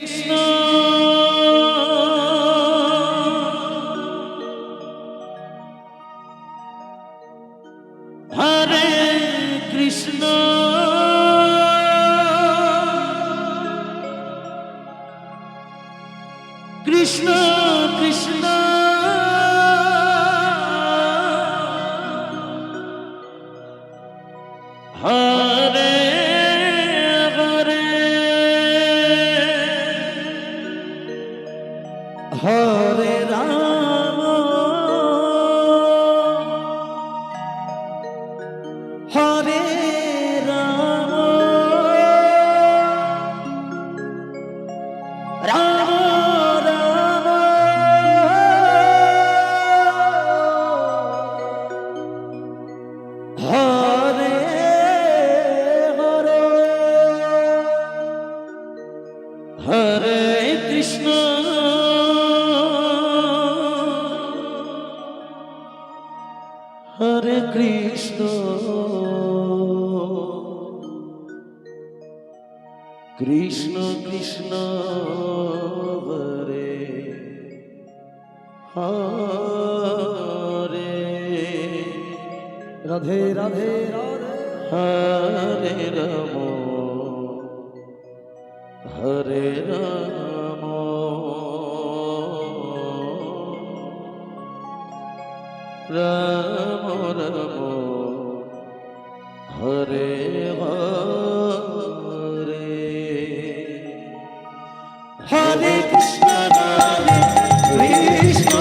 Krishna Hare Krishna Krishna Krishna Hare Hare Ram Hare Ram Ram Ram Hare Hare Hare Krishna Hare Krishna Krishna Krishna Hare Hare Radhe Radhe Hare Ram Hare Ram Ram Ram Hare Hare Hare Krishna Hare Krishna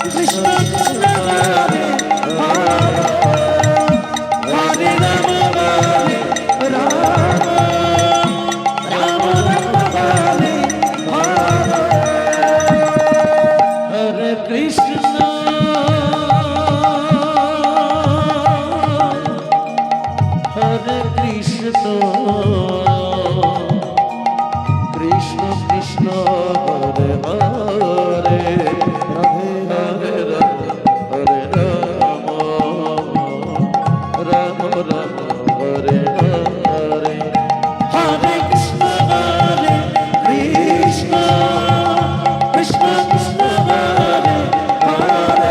Krishna Krishna Hare Hare Hare Ram Hare Ram Ram Ram Hare Hare Hare Krishna Hare Krishna Krishna Krishna Hare Hare Radhe Hare Hare Ram Ram Ram Hare Hare Hare Krishna Hare Krishna Krishna Krishna Hare Hare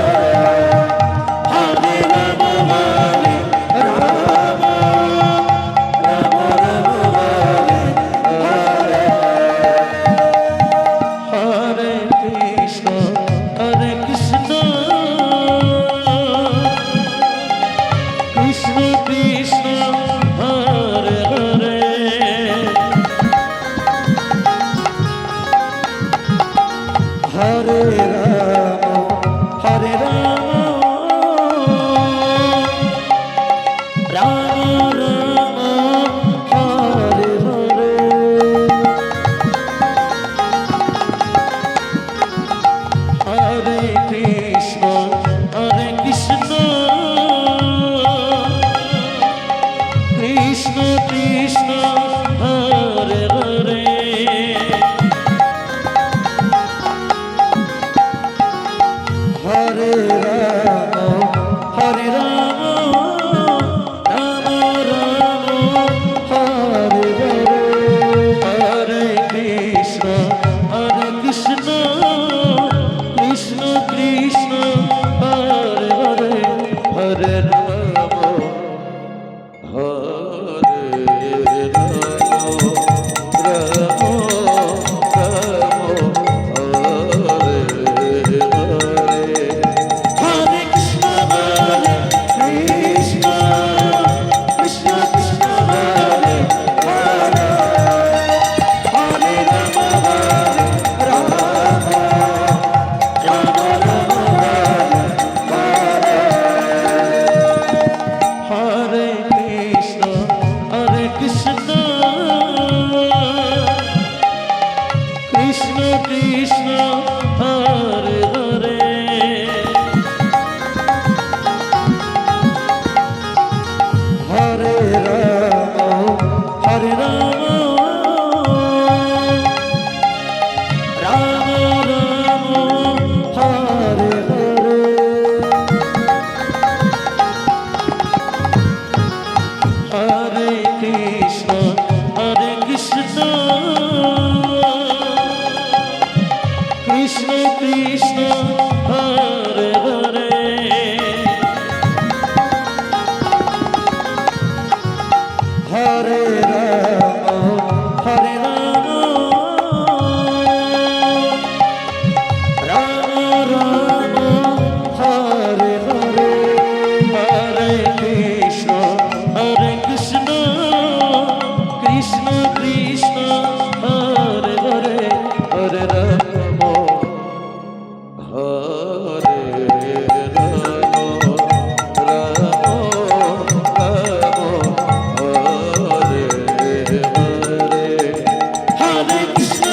Hare Ram Hare Ram Hare Krishna Hare Krishna Krishna Krishna Hare Hare Hare Ram Ram Ram Hare Hare Hare Krishna Krishna Krishna Hare Hare Hare Krishna